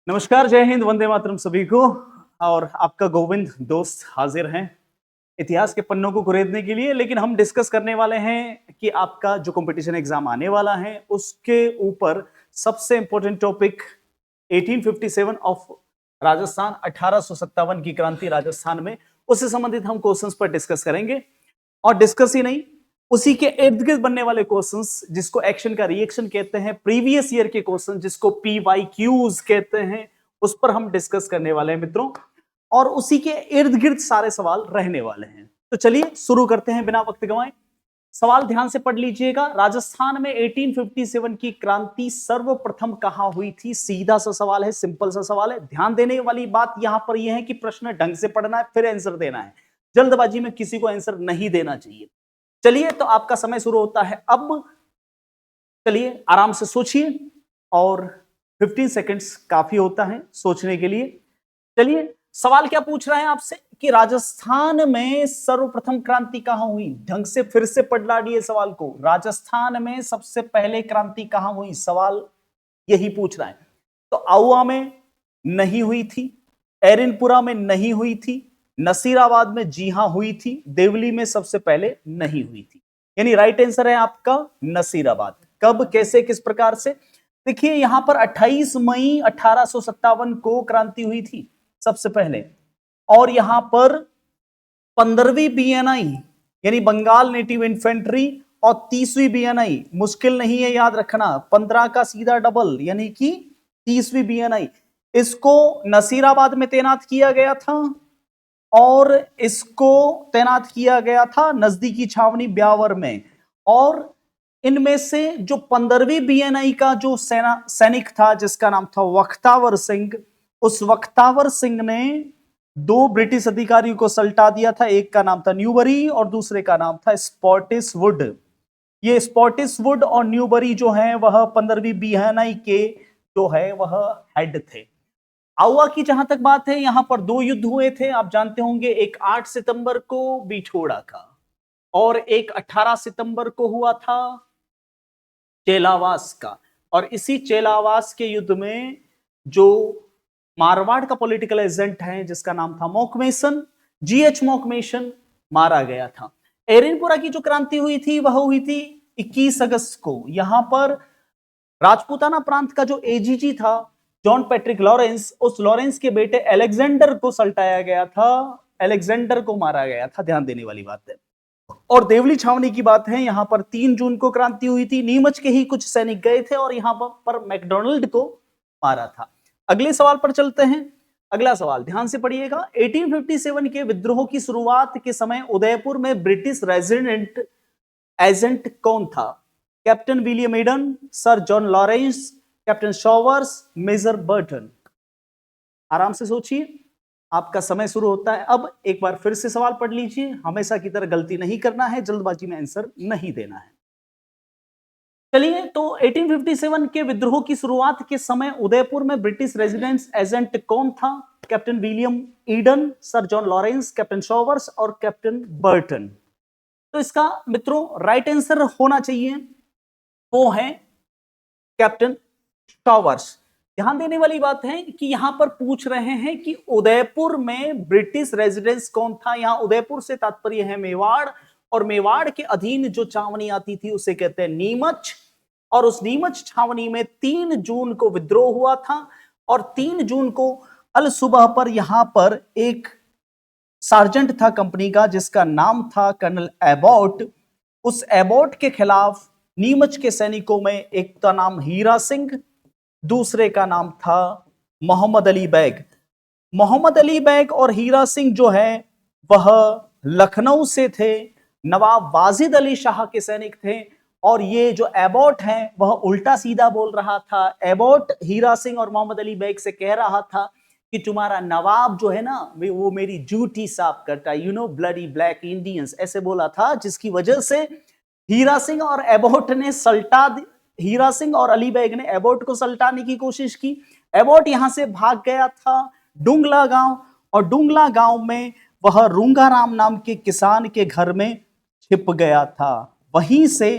नमस्कार, जय हिंद, वंदे मातरम सभी को। और आपका गोविंद दोस्त हाजिर हैं इतिहास के पन्नों को कुरेदने के लिए। लेकिन हम डिस्कस करने वाले हैं कि आपका जो कंपटीशन एग्जाम आने वाला है उसके ऊपर सबसे इंपॉर्टेंट टॉपिक 1857 ऑफ राजस्थान, 1857 की क्रांति राजस्थान में, उससे संबंधित हम क्वेश्चंस पर डिस्कस करेंगे। और डिस्कस ही नहीं, उसी के इर्द गिर्द बनने वाले क्वेश्चंस जिसको एक्शन का रिएक्शन कहते हैं, प्रीवियस ईयर के क्वेश्चन जिसको PYQs कहते हैं, उस पर हम डिस्कस करने वाले हैं मित्रों। और उसी के इर्द गिर्द सारे सवाल रहने वाले हैं। तो चलिए शुरू करते हैं बिना वक्त गंवाए। सवाल ध्यान से पढ़ लीजिएगा। राजस्थान में 1857 की क्रांति सर्वप्रथम कहां हुई थी? सीधा सा सवाल है, सिंपल सा सवाल है। ध्यान देने वाली बात यहां पर यह है कि प्रश्न ढंग से पढ़ना है, फिर आंसर देना है। जल्दबाजी में किसी को आंसर नहीं देना चाहिए। चलिए, तो आपका समय शुरू होता है अब। चलिए आराम से सोचिए, और 15 सेकंड्स काफी होता है सोचने के लिए। चलिए, सवाल क्या पूछ रहा है आपसे कि राजस्थान में सर्वप्रथम क्रांति कहां हुई? ढंग से फिर से पढ़ लाइए सवाल को। राजस्थान में सबसे पहले क्रांति कहां हुई? सवाल यही पूछ रहा है। तो आउआ में नहीं हुई थी, एरिनपुरा में नहीं हुई थी, नसीराबाद में जी हां हुई थी, देवली में सबसे पहले नहीं हुई थी। यानी राइट आंसर है आपका नसीराबाद। कब, कैसे, किस प्रकार से? देखिए यहां पर 28 मई 1857 को क्रांति हुई थी सबसे पहले। और यहां पर 15वीं BNI यानी बंगाल नेटिव इन्फेंट्री और 30वीं BNI, मुश्किल नहीं है याद रखना, 15 का सीधा डबल यानी कि 30वीं BNI, इसको नसीराबाद में तैनात किया गया था। और इसको तैनात किया गया था नजदीकी छावनी ब्यावर में। और इनमें से जो 15वीं BNI का जो सैनिक था जिसका नाम था वख्तावर सिंह, उस वख्तावर सिंह ने दो ब्रिटिश अधिकारियों को सल्टा दिया था। एक का नाम था न्यूबरी और दूसरे का नाम था स्पॉटिसवुड। ये स्पॉटिसवुड और न्यूबरी जो है वह 15वीं BNI के जो है वह हेड थे। आउआ की जहां तक बात है, यहां पर दो युद्ध हुए थे, आप जानते होंगे। एक 8 सितंबर को बिछोड़ा का, और एक 18 सितंबर को हुआ था चेलावास का। और इसी चेलावास के युद्ध में जो मारवाड़ का पॉलिटिकल एजेंट है जिसका नाम था मॉकमेसन, GH मॉकमेसन, मारा गया था। एरिनपुरा की जो क्रांति हुई थी वह हुई थी 21 अगस्त को। यहां पर राजपूताना प्रांत का जो AGG था जॉन पैट्रिक लॉरेंस, उस लॉरेंस के बेटे अलेक्जेंडर को सल्टाया गया था, अलेक्जेंडर को मारा गया था। ध्यान देने वाली बात है। और देवली छावनी की बात है, यहां पर 3 जून को क्रांति हुई थी। नीमच के ही कुछ सैनिक गए थे और यहां पर मैकडोनल्ड को मारा था। अगले सवाल पर चलते हैं। अगला सवाल ध्यान से पढ़िएगा। 1857 के विद्रोह की शुरुआत के समय उदयपुर में ब्रिटिश रेजिडेंट एजेंट कौन था? Captain William Eden, sir John Lawrence, captain Showers, major Burton. आराम से सोचिए, आपका समय शुरू होता है अब। एक बार फिर से सवाल पढ़ लीजिए, हमेशा की तरह गलती नहीं करना है, जल्दबाजी में आंसर नहीं देना है। चलिए, तो 1857 के विद्रोह की शुरुआत के समय उदयपुर में ब्रिटिश रेजिडेंस एजेंट कौन था? Captain William Eden, sir John Lawrence, captain showers और कैप्टन बर्टन। तो इसका मित्रों राइट आंसर होना चाहिए वो है कैप्टन शॉवर्स। ध्यान देने वाली बात है कि यहां पर पूछ रहे हैं कि उदयपुर में ब्रिटिश रेजिडेंस कौन था। यहां उदयपुर से तात्पर्य है मेवाड़, और मेवाड़ के अधीन जो छावनी आती थी उसे कहते हैं नीमच। और उस नीमच छावनी में 3 जून को विद्रोह हुआ था। और 3 जून को अल सुबह पर यहां पर एक सार्जेंट था कंपनी का जिसका नाम था कर्नल एबॉट। उस एबॉट के खिलाफ नीमच के सैनिकों में एक का नाम हीरा सिंह, दूसरे का नाम था मोहम्मद अली बैग। मोहम्मद अली बैग और हीरा सिंह जो है वह लखनऊ से थे, नवाब वाजिद अली शाह के सैनिक थे। और ये जो एबॉट है वह उल्टा सीधा बोल रहा था। एबॉट हीरा सिंह और मोहम्मद अली बैग से कह रहा था कि तुम्हारा नवाब जो है ना वो मेरी ड्यूटी साफ करता है, ब्लडी ब्लैक इंडियंस, ऐसे बोला था। जिसकी वजह से हीरा सिंह और एबॉट ने हीरा सिंह और अली बैग ने एबॉट को सल्टाने की कोशिश की। एबॉट यहां से भाग गया था डुंगला गांव, और डुंगला गांव में वह रूंगाराम नाम के किसान के घर में छिप गया था। वहीं से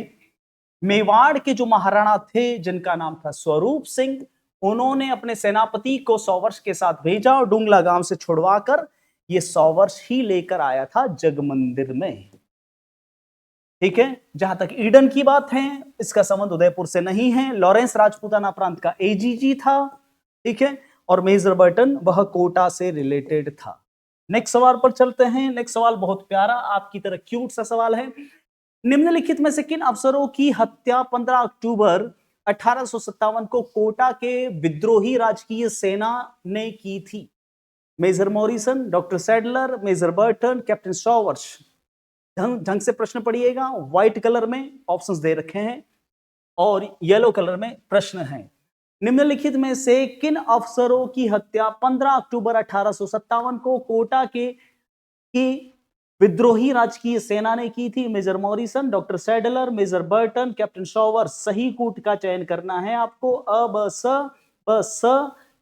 मेवाड़ के जो महाराणा थे जिनका नाम था स्वरूप सिंह, उन्होंने अपने सेनापति को 100 वर्ष के साथ भेजा और डुंगला गांव से छुड़वाकर ये 100 वर्ष ही लेकर आया था जगमंदिर में। ठीक है, जहां तक ईडन की बात है, इसका संबंध उदयपुर से नहीं है। लॉरेंस राजपूताना प्रांत का एजीजी था। ठीक है, और मेजर बर्टन वह कोटा से रिलेटेड था। नेक्स्ट सवाल पर चलते हैं। नेक्स्ट सवाल बहुत प्यारा, आपकी तरह क्यूट सा सवाल है। निम्नलिखित में से किन अफसरों की हत्या 15 अक्टूबर 1857 को कोटा के विद्रोही राजकीय सेना ने की थी? Major Morrison, doctor Sadler, major Burton, captain Sowers. ढंग से प्रश्न पढ़िएगा। व्हाइट कलर में ऑप्शंस दे रखे हैं और येलो कलर में प्रश्न है। निम्नलिखित में से किन अफसरों की हत्या 15 अक्टूबर 1857 को कोटा के की विद्रोही राजकीय सेना ने की थी? Major Morrison, doctor Sadler, major Burton, captain Shower. सही कूट का चयन करना है आपको। अ ब स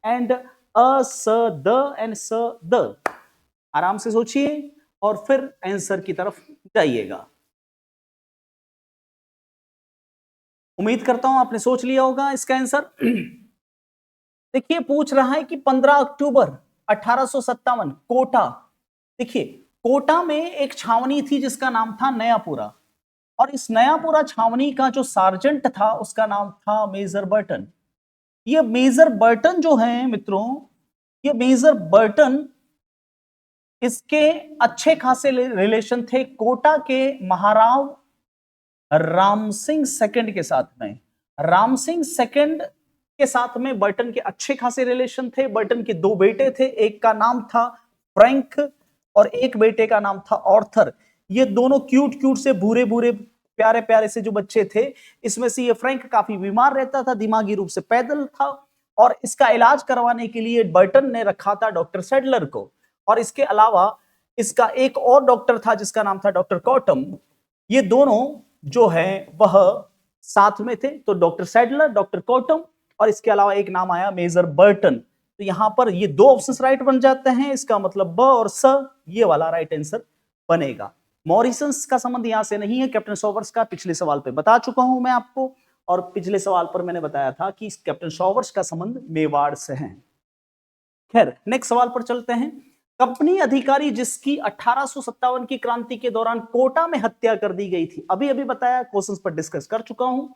एंड अ स द एंड स द। आराम से सोचिए और फिर आंसर की तरफ जाइएगा। उम्मीद करता हूं आपने सोच लिया होगा इसका आंसर। देखिए, पूछ रहा है कि 15 अक्टूबर 1857 कोटा। देखिए, कोटा में एक छावनी थी जिसका नाम था नयापुरा, और इस नयापुरा छावनी का जो सार्जेंट था उसका नाम था मेजर बर्टन। ये मेजर बर्टन जो है मित्रों, ये मेजर बर्टन, इसके अच्छे खासे रिलेशन थे कोटा के महाराव राम सिंह सेकंड के साथ में। राम सिंह सेकंड के साथ में बर्टन के अच्छे खासे रिलेशन थे। बर्टन के दो बेटे थे, एक का नाम था फ्रैंक और एक बेटे का नाम था ऑर्थर। ये दोनों क्यूट से भूरे भूरे प्यारे प्यारे से जो बच्चे थे, इसमें से ये फ्रैंक काफी बीमार रहता था, दिमागी रूप से पैदल था, और इसका इलाज करवाने के लिए बर्टन ने रखा था डॉक्टर सैडलर को। और इसके अलावा इसका एक और डॉक्टर था जिसका नाम था डॉक्टर कॉटम। ये दोनों जो है वह साथ में थे, तो डॉक्टर सैडलर, डॉक्टर कॉटम, और इसके अलावा एक नाम आया मेजर बर्टन। तो यहां पर ये दो ऑप्शंस राइट बन जाते हैं। इसका मतलब ब और स, ये वाला राइट आंसर बनेगा। मॉरिसंस का संबंध यहां से नहीं है, कैप्टन सॉवर्स का पिछले सवाल पे बता चुका हूं मैं आपको, और पिछले सवाल पर मैंने बताया था कि कैप्टन सॉवर्स का संबंध मेवाड़ से है। खैर, नेक्स्ट सवाल पर चलते हैं। कंपनी अधिकारी जिसकी 1857 की क्रांति के दौरान कोटा में हत्या कर दी गई थी, अभी अभी बताया, क्वेश्चंस पर डिस्कस कर चुका हूं,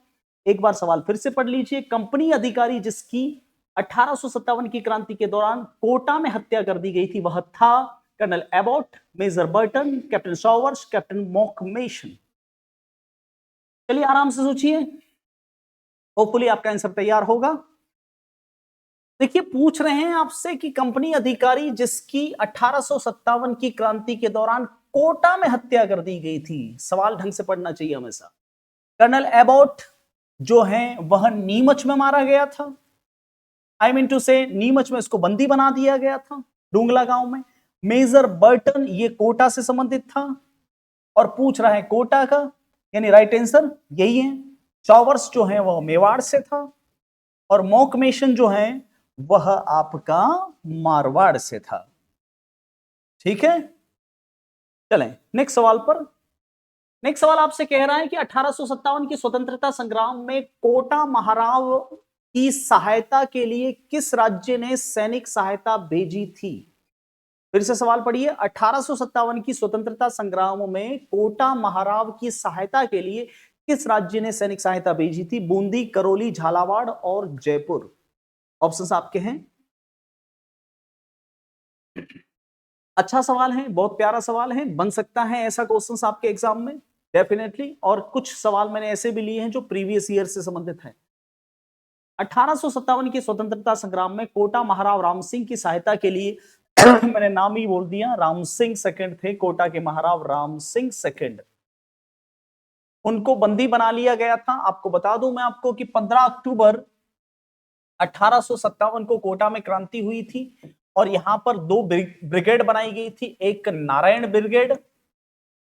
एक बार सवाल फिर से पढ़ लीजिए। कंपनी अधिकारी जिसकी 1857 की क्रांति के दौरान कोटा में हत्या कर दी गई थी, वह था colonel Abbott, major Burton, captain Sowers, captain मॉकमेशन। चलिए आराम से सोचिए, होपफुली आपका आंसर तैयार होगा। देखिए, पूछ रहे हैं आपसे कि कंपनी अधिकारी जिसकी 1857 की क्रांति के दौरान कोटा में हत्या कर दी गई थी, सवाल ढंग से पढ़ना चाहिए हमेशा। कर्नल एबॉट जो है वह नीमच में मारा गया था। आई मीन टू से नीमच में इसको बंदी बना दिया गया था, डुंगला गांव में। मेजर बर्टन ये कोटा से संबंधित था, और पूछ रहा है कोटा का, यानी राइट आंसर यही है। चॉवर्स जो है वह मेवाड़ से था, और मॉकमेशन जो है वह आपका मारवाड़ से था। ठीक है, चलें नेक्स्ट सवाल पर। नेक्स्ट सवाल आपसे कह रहा है कि 1857 की स्वतंत्रता संग्राम में कोटा महाराव की सहायता के लिए किस राज्य ने सैनिक सहायता भेजी थी? फिर से सवाल पढ़िए। 1857 की स्वतंत्रता संग्राम में कोटा महाराव की सहायता के लिए किस राज्य ने सैनिक सहायता भेजी थी? बूंदी, करौली, झालावाड़ और जयपुर। ऑप्शंस आपके हैं। अच्छा सवाल है, बहुत प्यारा सवाल है, बन सकता है ऐसा क्वेश्चन आपके एग्जाम में डेफिनेटली। और कुछ सवाल मैंने ऐसे भी लिए हैं जो प्रीवियस ईयर से संबंधित है। 1857 की स्वतंत्रता संग्राम में कोटा महाराव राम सिंह की सहायता के लिए मैंने नाम ही बोल दिया, राम सिंह सेकंड थे, कोटा के महाराव राम सिंह सेकंड। उनको बंदी बना लिया गया था। आपको बता दूं मैं आपको कि 15 अक्टूबर 1857 को कोटा में क्रांति हुई थी, और यहां पर दो ब्रिगेड बनाई गई थी, एक नारायण ब्रिगेड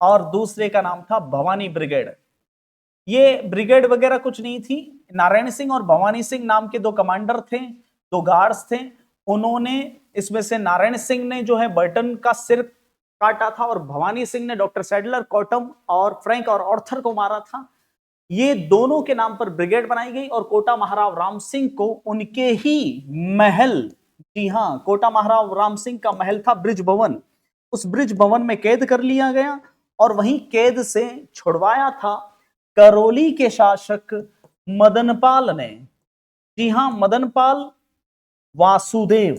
और दूसरे का नाम था भवानी ब्रिगेड। ये ब्रिगेड वगैरह कुछ नहीं थी, नारायण सिंह और भवानी सिंह नाम के दो कमांडर थे, दो गार्ड्स थे। उन्होंने, इसमें से नारायण सिंह ने जो है बर्टन का सिर काटा था, और भवानी सिंह ने डॉक्टर सैडलर, कॉटम और फ्रैंक और ऑर्थर को मारा था। ये दोनों के नाम पर ब्रिगेड बनाई गई और कोटा महाराव राम सिंह को उनके ही महल, जी हां, कोटा महाराव राम सिंह का महल था ब्रिज भवन, उस ब्रिज भवन में कैद कर लिया गया और वहीं कैद से छुड़वाया था करौली के शासक मदनपाल ने। जी हां, मदनपाल वासुदेव,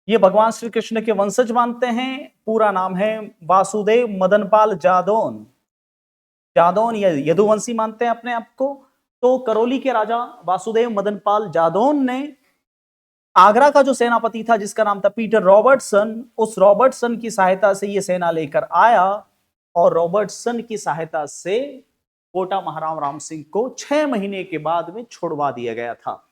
ये भगवान श्री कृष्ण के वंशज मानते हैं। पूरा नाम है वासुदेव मदनपाल जादौन, जादौन या यदुवंशी मानते हैं अपने आप को। तो करौली के राजा वासुदेव मदनपाल जादौन ने आगरा का जो सेनापति था जिसका नाम था पीटर रॉबर्टसन, उस रॉबर्टसन की सहायता से ये सेना लेकर आया और रॉबर्टसन की सहायता से कोटा महाराव राम सिंह को 6 महीने के बाद में छुड़वा दिया गया था।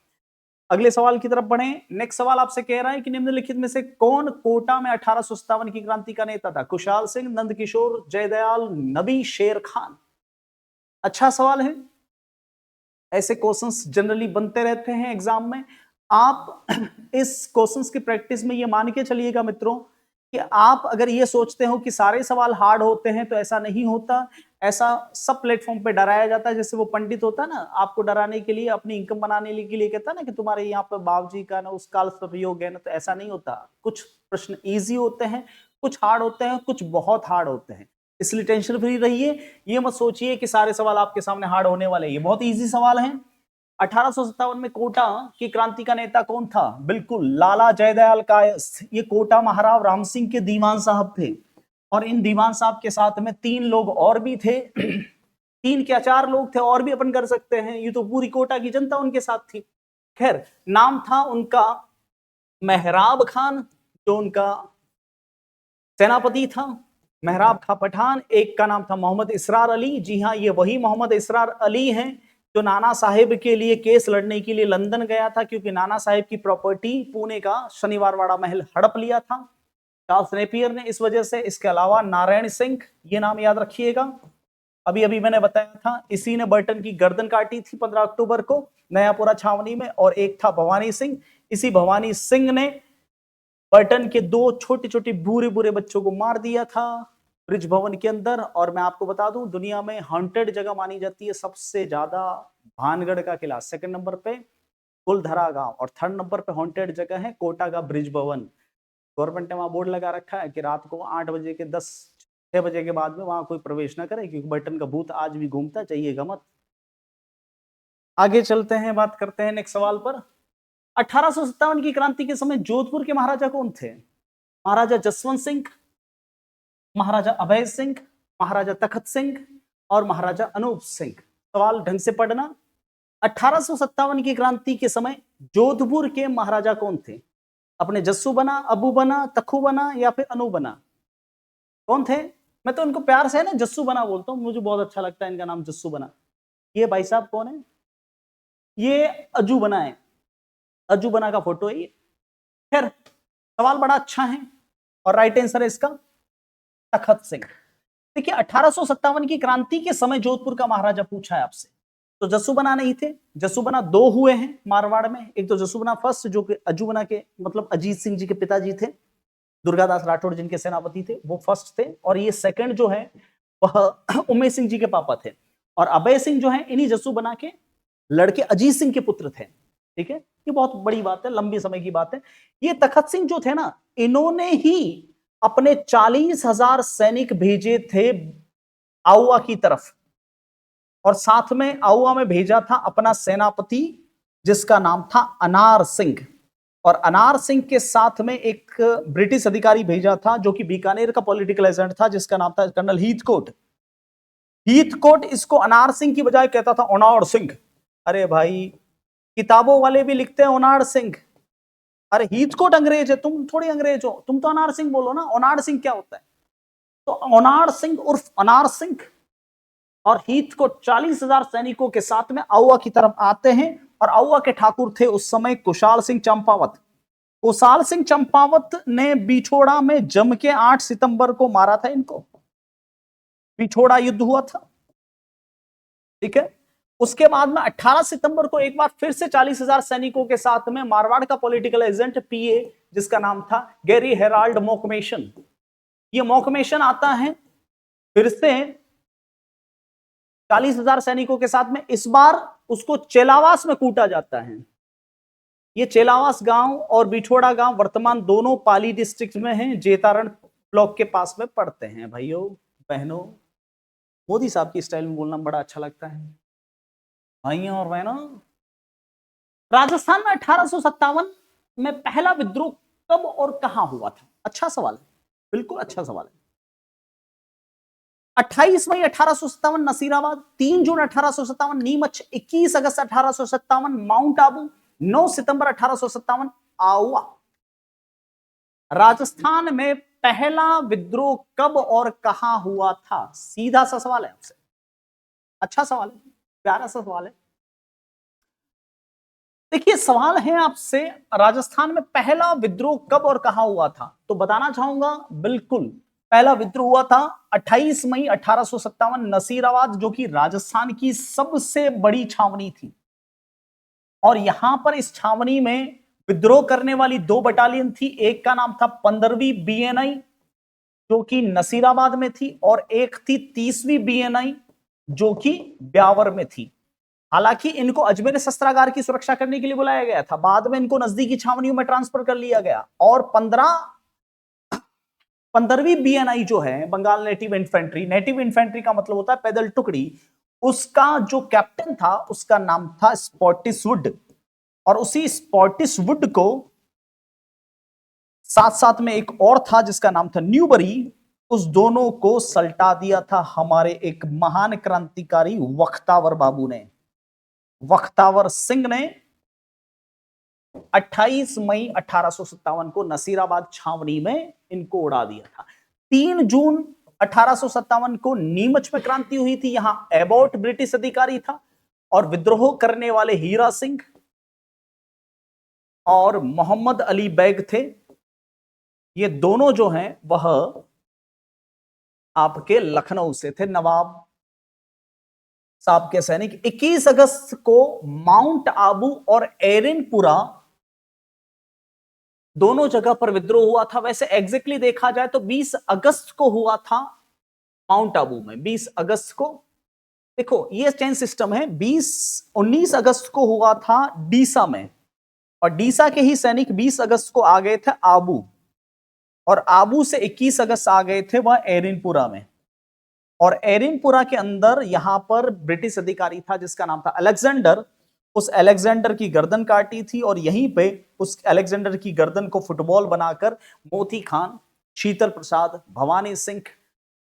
अगले सवाल की तरफ बढ़े। नेक्स्ट सवाल आपसे कह रहा है कि निम्नलिखित में से कौन कोटा में 1857 की क्रांति का नेता था? कुशाल सिंह, नंदकिशोर, जयदयाल, नबी, शेर खान। अच्छा सवाल है, ऐसे क्वेश्चंस जनरली बनते रहते हैं एग्जाम में। आप इस क्वेश्चंस की प्रैक्टिस में ये मान के चलिएगा मित्रों कि आप अगर ये सोचते हो कि सारे सवाल हार्ड होते हैं तो ऐसा नहीं होता। ऐसा सब प्लेटफॉर्म पे डराया जाता है, जैसे वो पंडित होता है ना, आपको डराने के लिए, अपनी इनकम बनाने के लिए कहता है ना कि तुम्हारे यहाँ पर बाबूजी का ना उस काल योग है ना, तो ऐसा नहीं होता। कुछ प्रश्न इजी होते हैं, कुछ हार्ड होते हैं, कुछ बहुत हार्ड होते हैं, इसलिए टेंशन फ्री रहिए। ये मत सोचिए कि सारे सवाल आपके सामने हार्ड होने वाले, ये बहुत इजी सवाल हैं। 1857 में कोटा की क्रांति का नेता कौन था? बिल्कुल लाला जयदयाल कायस्थ। ये कोटा महाराव राम सिंह के दीवान साहब थे और इन दीवान साहब के साथ में 3 लोग और भी थे। 3 क्या 4 लोग थे और भी अपन कर सकते हैं, ये तो पूरी कोटा की जनता उनके साथ थी। खैर, नाम था उनका मेहराब खान, जो उनका सेनापति था, मेहराब खां पठान। एक का नाम था मोहम्मद इसरार अली। जी हाँ, ये वही मोहम्मद इसरार अली हैं जो नाना साहेब के लिए केस लड़ने के लिए लंदन गया था, क्योंकि नाना साहेब की प्रॉपर्टी पुणे का शनिवार वाड़ा महल हड़प लिया था चार्ल्स नेपियर ने, इस वजह से। इसके अलावा नारायण सिंह, ये नाम याद रखिएगा, अभी अभी मैंने बताया था, इसी ने बर्टन की गर्दन काटी थी 15 अक्टूबर को नयापुरा छावनी में। और एक था भवानी सिंह, इसी भवानी सिंह ने बर्टन के 2 छोटे छोटे बुरे बुरे बच्चों को मार दिया था ब्रिज भवन के अंदर। और मैं आपको बता दूं, दुनिया में हॉन्टेड जगह मानी जाती है सबसे ज्यादा भानगढ़ का किला, 2nd नंबर पे कुलधरा गांव, और 3rd नंबर पे हॉन्टेड जगह है कोटा का ब्रिज भवन। गवर्नमेंट ने वहां बोर्ड लगा रखा है कि रात को 8 बजे के 6 बजे के बाद में वहां कोई प्रवेश ना करे, क्योंकि बर्टन का भूत आज भी घूमता, चाहिएगा मत। आगे चलते हैं, बात करते हैं नेक्स्ट सवाल पर। 1857 की क्रांति के समय जोधपुर के महाराजा कौन थे? महाराजा जसवंत सिंह, महाराजा अभय सिंह, महाराजा तखत सिंह और महाराजा अनूप सिंह। सवाल ढंग से पढ़ना। 1857 की क्रांति के समय जोधपुर के महाराजा कौन थे? अपने जस्सू बना, अबू बना, तखू बना या फिर अनु बना? कौन थे? मैं तो इनको प्यार से है ना जस्सू बना बोलता हूँ, मुझे बहुत अच्छा लगता है इनका नाम जस्सू बना। ये भाई साहब कौन है? ये अजू बना है, अजू बना का फोटो है ये। खैर, सवाल बड़ा अच्छा है और राइट आंसर है इसका तखत सिंह। देखिए, 1857 की क्रांति के समय जोधपुर का महाराजा पूछा है आपसे, तो जसूबना नहीं थे। जसूबना 2 हुए हैं मारवाड़ में, एक तो जसूबना फर्स्ट जो कि अजूबना के मतलब अजीत सिंह जी के पिताजी थे, दुर्गादास राठौड़ जिनके सेनापति थे, वो फर्स्ट थे। और ये सेकंड जो है वह उमेश सिंह जी के पापा थे। और अभय सिंह जो है इन्हीं जसूबना के लड़के अजीत सिंह के पुत्र थे। ठीक है, ये बहुत बड़ी बात है, लंबी समय की बात है। ये तखत सिंह जो थे ना, इन्होंने ही अपने 40,000 सैनिक भेजे थे आउआ की तरफ, और साथ में आउआ में भेजा था अपना सेनापति जिसका नाम था अनार सिंह। और अनार सिंह के साथ में एक ब्रिटिश अधिकारी भेजा था जो कि बीकानेर का पॉलिटिकल एजेंट था, जिसका नाम था कर्नल हीथकोट। हीथकोट इसको अनार सिंह की बजाय कहता था ओनार सिंह। अरे भाई, किताबों वाले भी लिखते हैं ओनार सिंह। अरे हीथकोट अंग्रेज है, तुम थोड़ी अंग्रेज हो, तुम तो अनार सिंह बोलो ना। ओनार सिंह क्या होता है? तो ओनार सिंह उर्फ अनार सिंह और हीथकोट 40,000 सैनिकों के साथ में आउआ की तरफ आते हैं। और आउआ के ठाकुर थे उस समय कुशाल सिंह चंपावत। कुशाल सिंह चंपावत ने बिछोड़ा में जम के 8 सितंबर को मारा था इनको, बिछोड़ा युद्ध हुआ था। ठीक है, उसके बाद में 18 सितंबर को एक बार फिर से 40,000 सैनिकों के साथ में मारवाड़ का पॉलिटिकल एजेंट पीए जिसका नाम था गैरी हेराल्ड मोकमेशन, ये मोकमेशन आता है फिर से 40,000 सैनिकों के साथ में। इस बार उसको चेलावास में कूटा जाता है। ये चेलावास गांव और बिठोड़ा गांव वर्तमान दोनों पाली डिस्ट्रिक्ट में हैं, जेतारण ब्लॉक के पास में पड़ते हैं। भाइयों बहनों, मोदी साहब की स्टाइल में बोलना बड़ा अच्छा लगता है। भाइयों और बहनों, राजस्थान में 1857 में पहला विद्रोह कब और कहां हुआ था? अच्छा सवाल है, बिल्कुल अच्छा सवाल है। 28 मई 1857 नसीराबाद, 3 जून 1857 नीमच, 21 अगस्त 1857 माउंट आबू, 9 सितंबर 1857 आउवा। राजस्थान में पहला विद्रोह कब और कहां हुआ था? सीधा सा सवाल है आपसे, अच्छा सवाल है, प्यारा सा सवाल है। देखिए सवाल है आपसे, राजस्थान में पहला विद्रोह कब और कहां हुआ था? तो बताना चाहूंगा, बिल्कुल पहला विद्रोह हुआ था 28 मई 1857 नसीराबाद, जो कि राजस्थान की सबसे बड़ी छावनी थी। और यहां पर इस छावनी में विद्रोह करने वाली 2 बटालियन थी। एक का नाम था 15वीं बीएनआई, जो कि नसीराबाद में थी, और एक थी 30वीं बीएनआई, जो कि ब्यावर में थी। हालांकि इनको अजमेर शस्त्रागार की सुरक्षा करने के लिए बुलाया गया था, बाद में इनको नजदीकी छावनियों में ट्रांसफर कर लिया गया। और 15वीं बीएनआई जो है, Bengal native infantry, native infantry का मतलब होता है पैदल टुकड़ी, उसका जो कैप्टन था उसका नाम था स्पॉटिसवुड। और उसी स्पॉटिसवुड को साथ साथ में एक और था जिसका नाम था न्यूबरी, उस दोनों को सल्टा दिया था हमारे एक महान क्रांतिकारी वख्तावर बाबू ने, वख्तावर सिंह ने 28 मई 1857 को नसीराबाद छावनी में इनको उड़ा दिया था। 3 जून 1857 को नीमच में क्रांति हुई थी। यहां एबॉट ब्रिटिश अधिकारी था और विद्रोह करने वाले हीरा सिंह और मोहम्मद अली बैग थे। ये दोनों जो हैं वह आपके लखनऊ से थे, नवाब साहब के सैनिक। 21 अगस्त को माउंट आबू और एरिनपुरा दोनों जगह पर विद्रोह हुआ था। वैसे एग्जैक्टली देखा जाए तो 20 अगस्त को हुआ था माउंट आबू में, 20 अगस्त को। देखो ये चेन सिस्टम है, 19 अगस्त को हुआ था डीसा में, और डीसा के ही सैनिक 20 अगस्त को आ गए थे आबू, और आबू से 21 अगस्त आ गए थे वह एरिनपुरा में। और एरिनपुरा के अंदर यहां पर ब्रिटिश अधिकारी था जिसका नाम था अलेक्जेंडर। उस अलेक्जेंडर की गर्दन काटी थी, और यहीं पे उस अलेक्जेंडर की गर्दन को फुटबॉल बनाकर मोती खान, शीतल प्रसाद, भवानी सिंह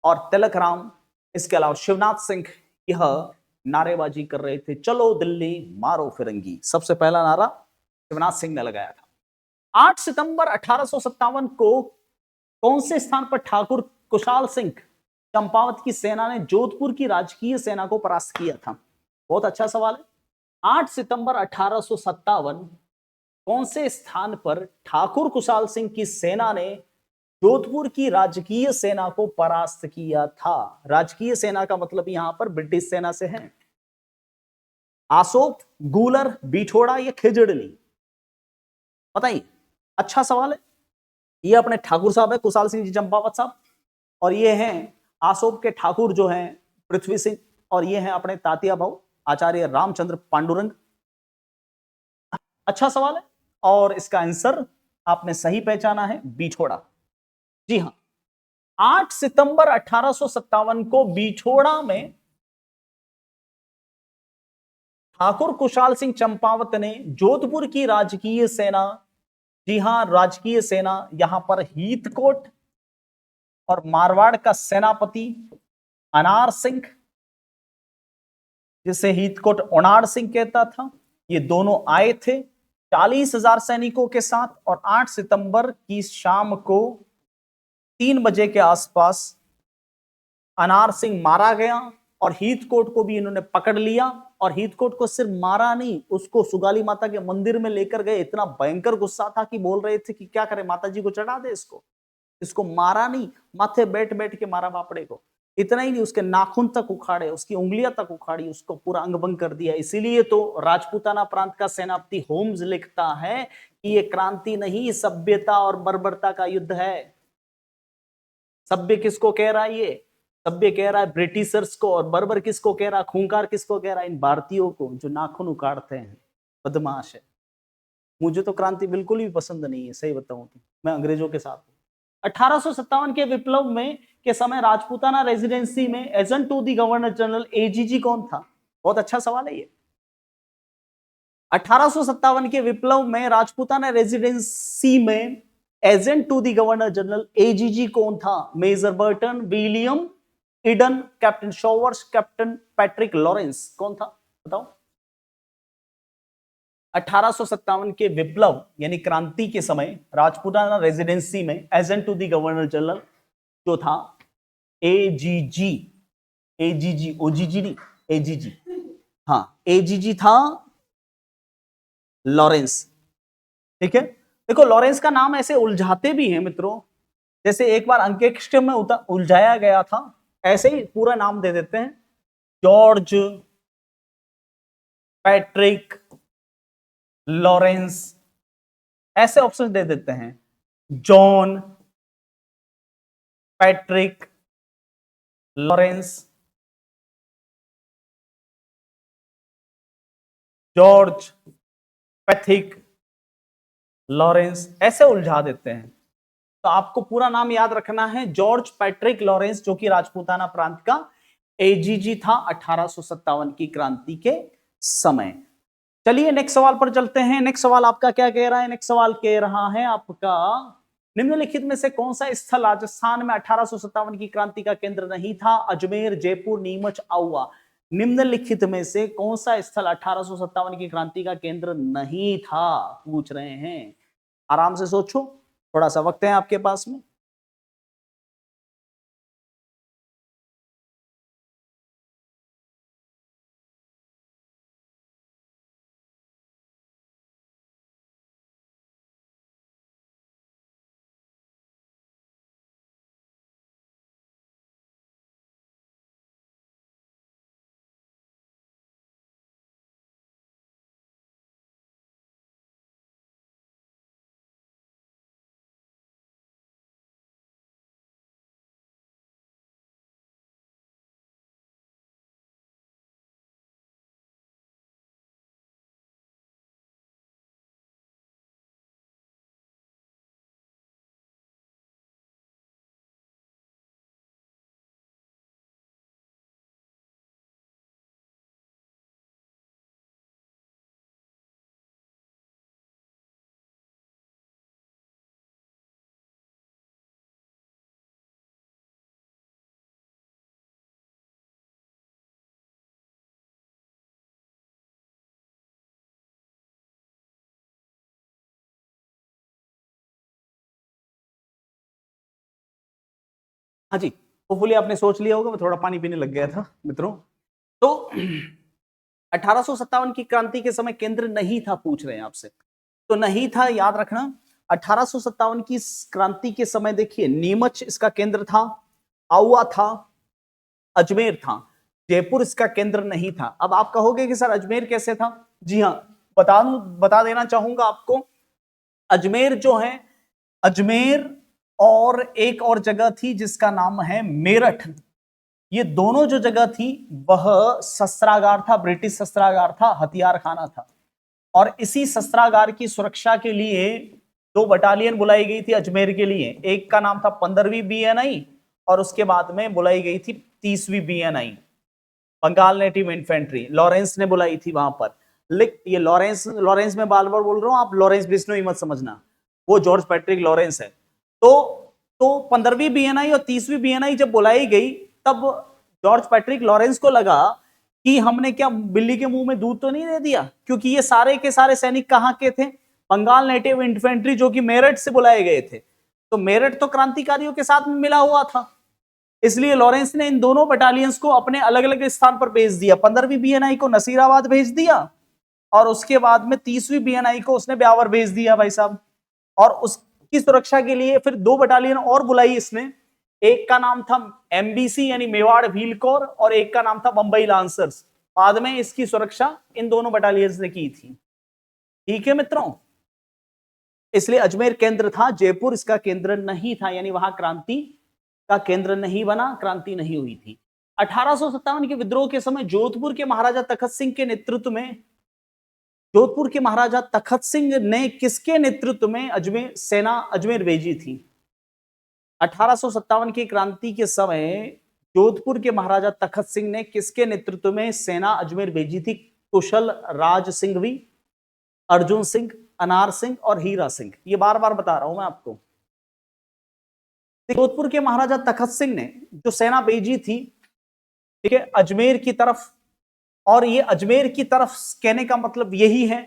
और तिलक राम, इसके अलावा शिवनाथ सिंह, यह नारेबाजी कर रहे थे, चलो दिल्ली मारो फिरंगी। सबसे पहला नारा शिवनाथ सिंह ने लगाया था। 8 सितंबर 1857 को कौन से स्थान पर ठाकुर कुशाल सिंह चंपावत की सेना ने जोधपुर की राजकीय सेना को परास्त किया था? बहुत अच्छा सवाल है। 8 सितंबर 1857 कौन से स्थान पर ठाकुर कुशाल सिंह की सेना ने जोधपुर की राजकीय सेना को परास्त किया था? राजकीय सेना का मतलब यहां पर ब्रिटिश सेना से है। आसोप, गूलर, बिठोड़ा या खिजड़ली? बताइए, अच्छा सवाल है। ये अपने ठाकुर साहब है कुशाल सिंह जी चंपावत साहब, और ये हैं आसोप के ठाकुर जो हैं पृथ्वी सिंह, और ये हैं अपने तातिया भाऊ आचार्य रामचंद्र पांडुरंग। अच्छा सवाल है, और इसका आंसर आपने सही पहचाना है, बिठोड़ा। जी हां, 8 सितंबर 1857 को बिठोड़ा में ठाकुर कुशाल सिंह चंपावत ने जोधपुर की राजकीय सेना, जी हां राजकीय सेना, यहां पर हीथकोट और मारवाड़ का सेनापति अनार सिंह, जिसे हीथकोट ओनार सिंह कहता था, ये दोनों आए थे 40,000 सैनिकों के साथ। और 8 सितंबर की शाम को 3 बजे के आसपास अनार सिंह मारा गया, और हीथकोट को भी इन्होंने पकड़ लिया। और हीथकोट को सिर्फ मारा नहीं, उसको सुगाली माता के मंदिर में लेकर गए। इतना भयंकर गुस्सा था कि बोल रहे थे कि क्या करें, माता जी को चढ़ा दे इसको। इसको मारा नहीं, माथे बैठ बैठ के मारा बापड़े को। इतना ही नहीं, उसके नाखून तक उखाड़े, उसकी उंगलियां तक उखाड़ी, उसको पूरा अंग भंग कर दिया। इसीलिए तो राजपूताना प्रांत का सेनापति होम्स लिखता है कि ये क्रांति नहीं, सभ्यता और बर्बरता का युद्ध है। सभ्य किसको कह रहा है? ये सभ्य कह रहा है ब्रिटिशर्स को, और बर्बर किसको कह रहा है, खूंखार किसको कह रहा है, इन भारतीयों को जो नाखून उखाड़ते हैं, बदमाश है। मुझे तो क्रांति बिल्कुल भी पसंद नहीं है, सही बताऊं तो मैं अंग्रेजों के साथ हूं। 1857 के विप्लव में के समय राजपूताना रेजिडेंसी में agent to the governor general AGG कौन था? बहुत अच्छा सवाल है ये। 1857 के विप्लव में राजपूताना रेजिडेंसी में agent to the governor general AGG कौन था? Major Burton, William Eden, captain Showers, captain Patrick Lawrence, कौन था बताओ? 1857 के विप्लव यानी क्रांति के समय राजपूताना रेजिडेंसी में agent to the governor general जो था एजीजी, एजीजी, ओजीजी नहीं, एजीजी, हाँ एजीजी था लॉरेंस। ठीक है, देखो लॉरेंस का नाम ऐसे उलझाते भी हैं मित्रों, जैसे एक बार अंकेक्षर में उलझाया गया था, ऐसे ही पूरा नाम दे देते हैं, जॉर्ज पैट्रिक लॉरेंस, ऐसे ऑप्शन दे देते हैं, John Patrick Lawrence, George Pethick Lawrence, ऐसे उलझा देते हैं। तो आपको पूरा नाम याद रखना है, जॉर्ज पैट्रिक लॉरेंस, जो कि राजपूताना प्रांत का एजीजी था 1857 की क्रांति के समय। चलिए नेक्स्ट सवाल पर चलते हैं। नेक्स्ट सवाल आपका क्या कह रहा है? नेक्स्ट सवाल कह रहा है आपका, निम्नलिखित में से कौन सा स्थल राजस्थान में 1857 की क्रांति का केंद्र नहीं था? अजमेर, जयपुर, नीमच, आउवा। निम्नलिखित में से कौन सा स्थल 1857 की क्रांति का केंद्र नहीं था, पूछ रहे हैं। आराम से सोचो, थोड़ा सा वक्त है आपके पास में। हाँ जी, होपफुली आपने सोच लिया होगा, मैं थोड़ा पानी पीने लग गया था मित्रों। तो 1857 की क्रांति के समय केंद्र नहीं था, पूछ रहे हैं आपसे, तो नहीं था याद रखना। 1857 की क्रांति के समय देखिए, नीमच इसका केंद्र था, आउवा था, अजमेर था, जयपुर इसका केंद्र नहीं था। अब आप कहोगे कि सर अजमेर कैसे था? जी हाँ, बता देना चाहूंगा आपको। अजमेर जो है, अजमेर और एक और जगह थी जिसका नाम है मेरठ, ये दोनों जो जगह थी वह शस्त्रागार था, ब्रिटिश शस्त्रागार था, हथियार खाना था। और इसी शस्त्रागार की सुरक्षा के लिए 2 बटालियन बुलाई गई थी अजमेर के लिए। एक का नाम था 15वीं बीएनआई और उसके बाद में बुलाई गई थी 30वीं BNI, Bengal native infantry, Lawrence ने बुलाई थी वहां पर। ये लॉरेंस में बार बार बोल रहा हूं, आप लॉरेंस बिश्नोई मत समझना, वो जॉर्ज पैट्रिक लॉरेंस है। तो 15वीं बीएनआई और 30वीं बीएनआई जब बुलाई गई, तब जॉर्ज पैट्रिक लॉरेंस को लगा कि हमने क्या बिल्ली के मुंह में दूध तो नहीं दे दिया, क्योंकि ये सारे के सारे सैनिक कहां के थे? बंगाल नेटिव इन्फेंट्री, जो कि मेरठ से बुलाए गए थे। तो मेरठ तो क्रांतिकारियों के साथ में मिला हुआ था, इसलिए लॉरेंस ने इन दोनों बटालियंस को अपने अलग अलग स्थान पर भेज दिया। 15वीं बीएनआई को नसीराबाद भेज दिया और उसके बाद में 30वीं बीएनआई को उसने ब्यावर भेज दिया भाई साहब। और उसकी सुरक्षा के लिए फिर 2 बटालियन और बुलाई इसने, एक का नाम था एमबीसी यानी मेवाड़ व्हील कोर और एक का नाम था बंबई लांसर्स। बाद में इसकी सुरक्षा इन दोनों बटालियंस ने की थी। ठीक है मित्रों, इसलिए अजमेर केंद्र था, जयपुर इसका केंद्र नहीं था, यानी वहां क्रांति का केंद्र नहीं बना, क्रांति नहीं हुई थी। 1857 के विद्रोह के समय जोधपुर के महाराजा तखत सिंह के नेतृत्व में, जोधपुर के महाराजा तखत सिंह ने किसके नेतृत्व में सेना अजमेर भेजी थी? 1857 की क्रांति के समय जोधपुर के महाराजा तखत सिंह ने किसके नेतृत्व में सेना अजमेर भेजी थी? कुशल राज सिंघवी, अर्जुन सिंह, अनार सिंह और हीरा सिंह। ये बार बार बता रहा हूं मैं आपको। जोधपुर के महाराजा तखत सिंह ने जो सेना भेजी थी, ठीक है, अजमेर की तरफ, और ये अजमेर की तरफ कहने का मतलब यही है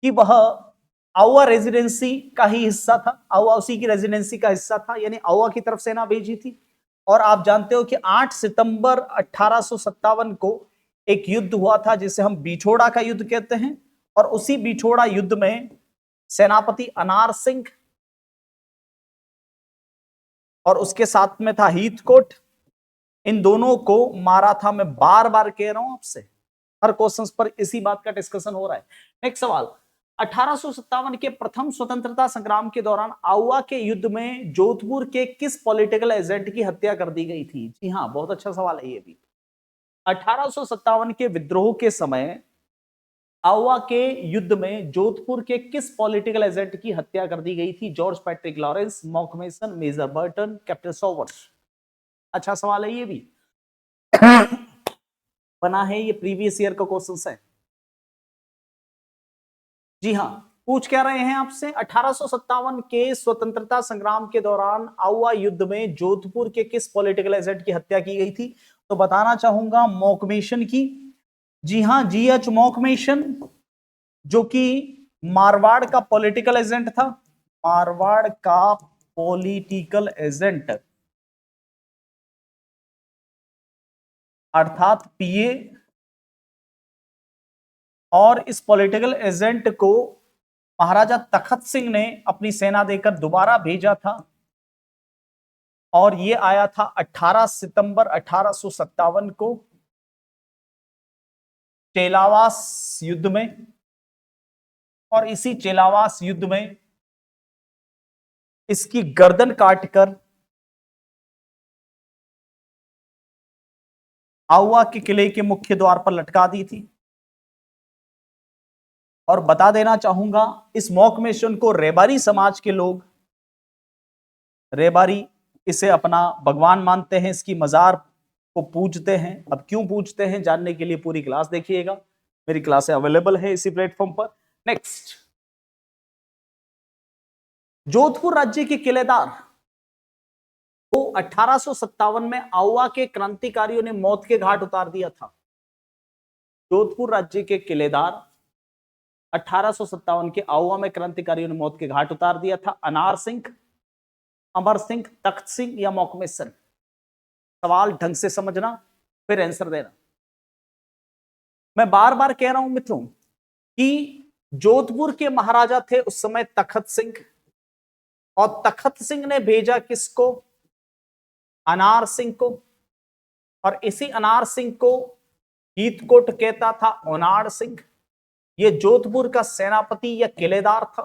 कि वह आउवा रेजिडेंसी का ही हिस्सा था, आउवा उसी की रेजिडेंसी का हिस्सा था, यानी आउवा की तरफ सेना भेजी थी। और आप जानते हो कि 8 सितंबर 1857 को एक युद्ध हुआ था जिसे हम बिछोड़ा का युद्ध कहते हैं, और उसी बिछोड़ा युद्ध में सेनापति अनार सिंह और उसके साथ में था हीथकोट, इन दोनों को मारा था। मैं बार बार कह रहा हूं आपसे, हर क्वेश्चन पर इसी बात का डिस्कशन हो रहा है। नेक्स्ट सवाल, 1857 के प्रथम स्वतंत्रता संग्राम के दौरान आउवा के युद्ध में जोधपुर के किस पॉलिटिकल एजेंट की हत्या कर दी गई थी? जी हाँ, बहुत अच्छा सवाल है ये भी। 1857 के विद्रोह के समय आउवा के युद्ध में जोधपुर के किस पॉलिटिकल एजेंट की हत्या कर दी गई थी? जॉर्ज पैट्रिक लॉरेंस, मॉकमेसन, मेजर बर्टन, कैप्टन सोवर्स। अच्छा सवाल है ये भी। बना है, ये प्रीवियस ईयर का क्वेश्चन है। जी हाँ, पूछ क्या रहे हैं आपसे? 1857 के स्वतंत्रता संग्राम के दौरान आउवा युद्ध में जोधपुर के किस पॉलिटिकल एजेंट की हत्या की गई थी? तो बताना चाहूंगा मॉकमेशन की। जी हाँ, जीएच मॉकमेशन, जो कि मारवाड़ का पॉलिटिकल एजेंट था, मारवाड़ का पॉलिटिकल एजेंट अर्थात पीए, और इस पॉलिटिकल एजेंट को महाराजा तखत सिंह ने अपनी सेना देकर दोबारा भेजा था, और ये आया था 18 सितंबर 1857 को चेलावास युद्ध में, और इसी चेलावास युद्ध में इसकी गर्दन काटकर आउवा के किले के मुख्य द्वार पर लटका दी थी। और बता देना चाहूंगा, इस मॉकमेशन को रेबारी समाज के लोग, रेबारी इसे अपना भगवान मानते हैं, इसकी मजार को पूजते हैं। अब क्यों पूजते हैं जानने के लिए पूरी क्लास देखिएगा, मेरी क्लासें अवेलेबल है इसी प्लेटफॉर्म पर। नेक्स्ट, जोधपुर राज्य के किलेदार को 1857 में आउवा के क्रांतिकारियों ने मौत के घाट उतार दिया था। जोधपुर राज्य के किलेदार 1857 के आउवा में क्रांतिकारियों ने मौत के घाट उतार दिया था। अनार सिंह, अमर सिंह, तख्त सिंह या मॉकमेसन? सवाल ढंग से समझना, फिर आंसर देना। मैं बार बार कह रहा हूं मित्रों कि जोधपुर के महाराजा थे उस समय तखत सिंह, और तखत सिंह ने भेजा किसको? अनार सिंह को, और इसी अनार सिंह को हीथकोट कहता था ओनाड़ सिंह। ये जोधपुर का सेनापति या किलेदार था,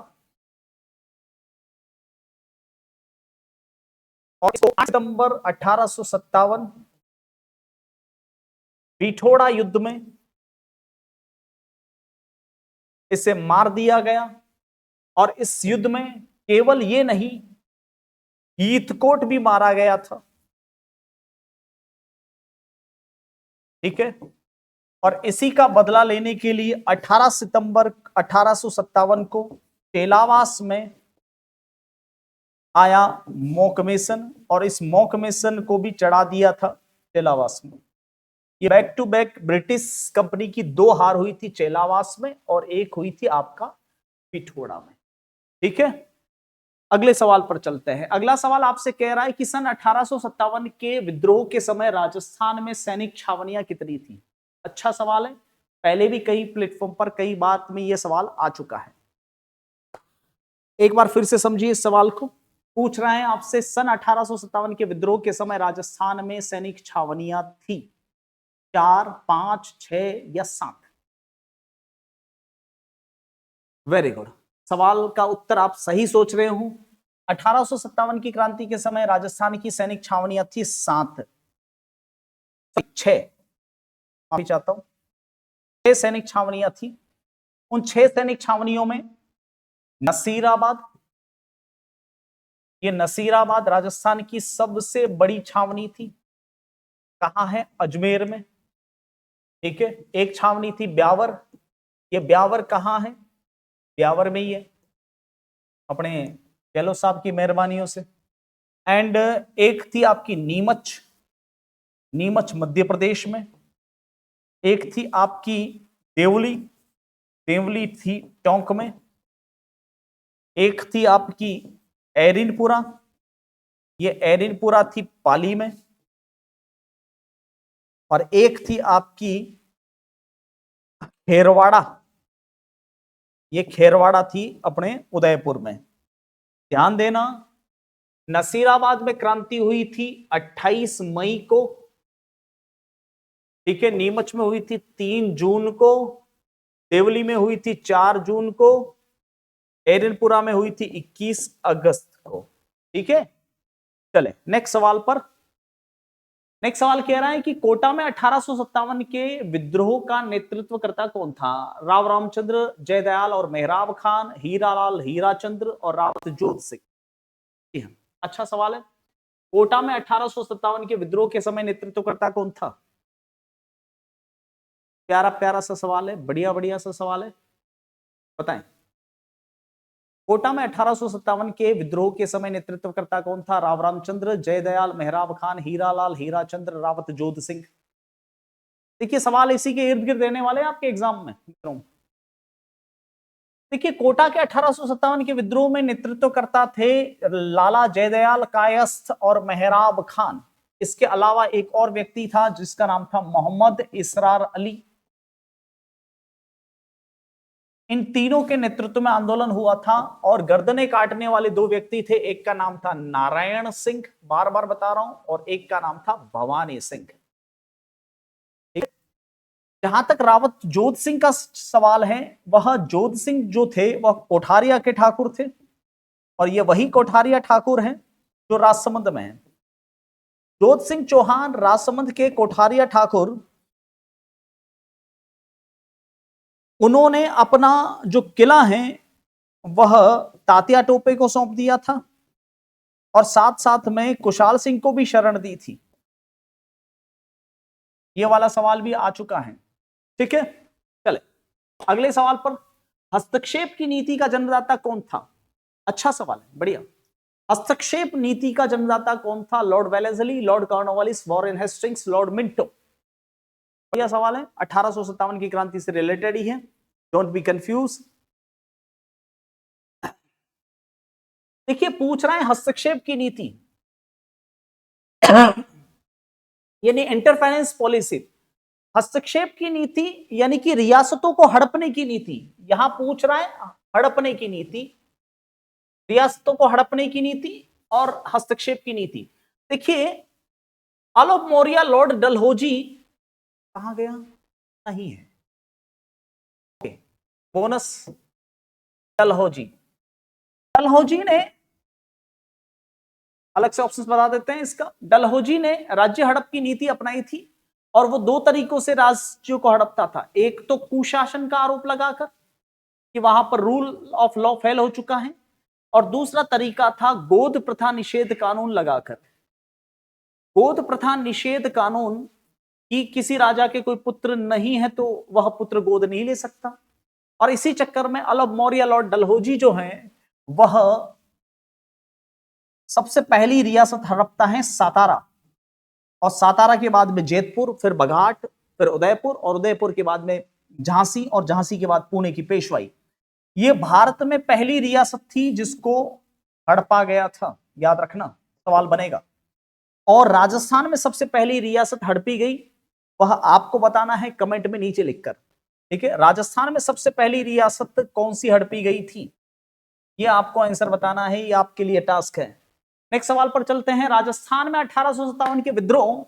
और 8 सितंबर 1857 बिठोड़ा युद्ध में इसे मार दिया गया। और इस युद्ध में केवल ये नहीं, हीथकोट भी मारा गया था, ठीक है। और इसी का बदला लेने के लिए 18 सितंबर 1857 को चेलावास में आया मॉकमेसन, और इस मॉकमेसन को भी चढ़ा दिया था चेलावास में। ये back to back British company की 2 हार हुई थी, चेलावास में और एक हुई थी आपका पिठोड़ा में, ठीक है। अगले सवाल पर चलते हैं। अगला सवाल आपसे कह रहा है कि सन 1857 के विद्रोह के समय राजस्थान में सैनिक छावनियां कितनी थी? अच्छा सवाल है, पहले भी कई प्लेटफॉर्म पर कई बार में यह सवाल आ चुका है। एक बार फिर से समझिए इस सवाल को। पूछ रहे हैं आपसे, सन 1857 के विद्रोह के समय राजस्थान में सैनिक छावनियां थी 4, 5, 6 या 7? वेरी गुड, सवाल का उत्तर आप सही सोच रहे हो। 1857 की क्रांति के समय राजस्थान की सैनिक छावनियां थी 7, 6, माफी चाहता हूं, 6 सैनिक छावनियां थी। उन 6 सैनिक छावनियों में नसीराबाद, ये नसीराबाद राजस्थान की सबसे बड़ी छावनी थी। कहां है? अजमेर में। ठीक है। एक छावनी थी ब्यावर, ये ब्यावर कहां है? ब्यावर में ही है, अपने गहलोत साहब की मेहरबानियों से। एंड एक थी आपकी नीमच, नीमच मध्य प्रदेश में। एक थी आपकी देवली, देवली थी टोंक में। एक थी आपकी एरिनपुरा, ये एरिनपुरा थी पाली में। और एक थी आपकी खेरवाड़ा, ये खेरवाड़ा थी अपने उदयपुर में। ध्यान देना, नसीराबाद में क्रांति हुई थी 28 मई को। ठीक है। नीमच में हुई थी 3 जून को, देवली में हुई थी 4 जून को, एरिनपुरा में हुई थी 21 अगस्त को। ठीक है। चले नेक्स्ट सवाल पर। नेक्स्ट सवाल कह रहा है कि कोटा में 1857 के विद्रोह का नेतृत्व करता कौन था? राव रामचंद्र, जयदयाल और मेहराब खान, हीरालाल हीराचंद्र और रावत जोत सिंह। अच्छा सवाल है। कोटा में 1857 के विद्रोह के समय नेतृत्व करता कौन था? प्यारा प्यारा सा सवाल है, बढ़िया बढ़िया सा सवाल है, बताएं। कोटा में 1857 के विद्रोह के समय नेतृत्व करता कौन था? राव रामचंद्र, जयदयाल, मेहराब खान, हीरालाल हीराचंद्र, रावत जोध सिंह। देखिए सवाल इसी के इर्द गिर्द रहने वाले हैं आपके एग्जाम में मित्रों। देखिए कोटा के 1857 के विद्रोह में नेतृत्व करता थे लाला जयदयाल कायस्थ और मेहराब खान। इसके अलावा एक और व्यक्ति था जिसका नाम था मोहम्मद इसरार अली। इन तीनों के नेतृत्व में आंदोलन हुआ था और गर्दनें काटने वाले 2 व्यक्ति थे। एक का नाम था नारायण सिंह, बार बार बता रहा हूं, और एक का नाम था भवानी सिंह। जहां तक रावत जोध सिंह का सवाल है, वह जोध सिंह जो थे वह कोठारिया के ठाकुर थे, और ये वही कोठारिया ठाकुर हैं जो राजसमंद में हैं। जोध सिंह चौहान राजसमंद के कोठारिया ठाकुर, उन्होंने अपना जो किला है वह तात्या टोपे को सौंप दिया था और साथ साथ में कुशाल सिंह को भी शरण दी थी। यह वाला सवाल भी आ चुका है। ठीक है। चले अगले सवाल पर। हस्तक्षेप की नीति का जन्मदाता कौन था? अच्छा सवाल है, बढ़िया। हस्तक्षेप नीति का जन्मदाता कौन था? Lord Wellesley, Lord Cornwallis, Warren Hastings, Lord Minto. बढ़िया सवाल है, 1857 की क्रांति से रिलेटेड ही है, डोंट बी कंफ्यूज। देखिए पूछ रहा है हस्तक्षेप की नीति यानी इंटरफेरेंस पॉलिसी। हस्तक्षेप की नीति यानी कि रियासतों को हड़पने की नीति। यहां पूछ रहा है हड़पने की नीति, रियासतों को हड़पने की नीति और हस्तक्षेप की नीति। देखिए आलोप मौर्य, लॉर्ड डलहौजी कहां गया? नहीं है। Okay, bonus. डलहौजी, डलहौजी ने, अलग से ऑप्शंस बता देते हैं इसका। डलहौजी ने राज्य हड़प की नीति अपनाई थी और वो 2 तरीकों से राज्यों को हड़पता था। एक तो कुशासन का आरोप लगाकर कि वहां पर रूल ऑफ लॉ फेल हो चुका है, और दूसरा तरीका था गोद प्रथा निषेध कानून लगाकर। गोद प्रथा निषेध कानून कि किसी राजा के कोई पुत्र नहीं है तो वह पुत्र गोद नहीं ले सकता, और इसी चक्कर में आलोप मौर्य, लॉर्ड डलहौजी जो हैं वह सबसे पहली रियासत हड़पता है सातारा, और सातारा के बाद में जेतपुर, फिर बघाट, फिर उदयपुर, और उदयपुर के बाद में झांसी, और झांसी के बाद पुणे की पेशवाई। ये भारत में पहली रियासत थी जिसको हड़पा गया था, याद रखना सवाल बनेगा। और राजस्थान में सबसे पहली रियासत हड़पी गई, वह आपको बताना है कमेंट में नीचे लिखकर। ठीक है, राजस्थान में सबसे पहली रियासत कौन सी हड़पी गई थी, यह आपको आंसर बताना है, ये आपके लिए टास्क है। नेक्स्ट सवाल पर चलते हैं। राजस्थान में 1857 के विद्रोह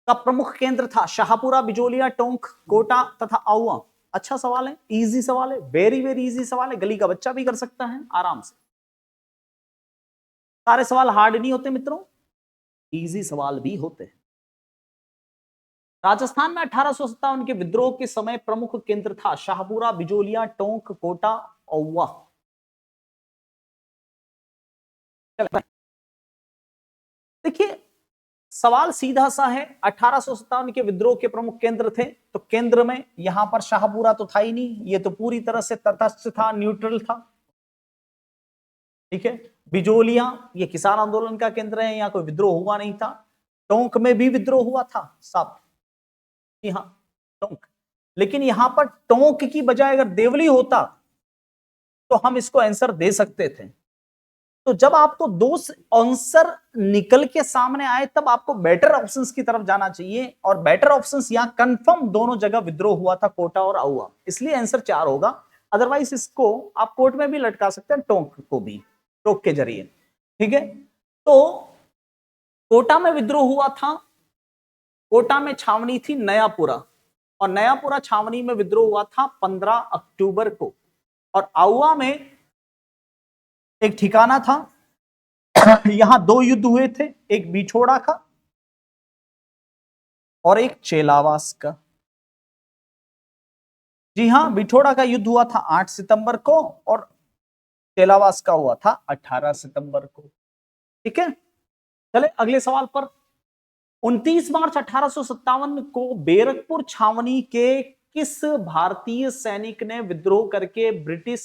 का प्रमुख केंद्र था शाहपुरा, बिजोलिया, टोंक, कोटा तथा आउआ। अच्छा सवाल है, इजी सवाल है, वेरी वेरी इजी सवाल है, गली का बच्चा भी कर सकता है आराम से। सारे सवाल हार्ड नहीं होते मित्रों, इजी सवाल भी होते हैं। राजस्थान में 1857 के विद्रोह के समय प्रमुख केंद्र था शाहपुरा, बिजोलिया, टोंक, कोटा, औवा। देखिए सवाल सीधा सा है, 1857 के विद्रोह के प्रमुख केंद्र थे, तो केंद्र में यहां पर शाहपुरा तो था ही नहीं, ये तो पूरी तरह से तटस्थ था, न्यूट्रल था। ठीक है, बिजोलिया ये किसान आंदोलन का केंद्र है, यहां कोई विद्रोह हुआ नहीं था। टोंक में भी विद्रोह हुआ था साहब, जी हाँ टोंक, लेकिन यहां पर टोंक की बजाय अगर देवली होता तो हम इसको आंसर दे सकते थे। तो जब आपको दो आंसर निकल के सामने आए तब आपको बेटर ऑप्शंस की तरफ जाना चाहिए, और बेटर ऑप्शंस यहां कंफर्म दोनों जगह विद्रोह हुआ था, कोटा और आउवा, इसलिए आंसर 4 होगा। अदरवाइज इसको आप कोर्ट में भी लटका सकते हैं, टोंक को भी, टोंक के जरिए। ठीक है, तो कोटा में विद्रोह हुआ था, कोटा में छावनी थी नयापुरा, और नयापुरा छावनी में विद्रोह हुआ था 15 अक्टूबर को, और आउवा में एक ठिकाना था यहां 2 युद्ध हुए थे, एक बिछोड़ा का और एक चेलावास का। जी हां, बिछोड़ा का युद्ध हुआ था 8 सितंबर को और चेलावास का हुआ था 18 सितंबर को। ठीक है, चले अगले सवाल पर। 29 मार्च 1857 को बैरकपुर छावनी के किस भारतीय सैनिक ने विद्रोह करके ब्रिटिश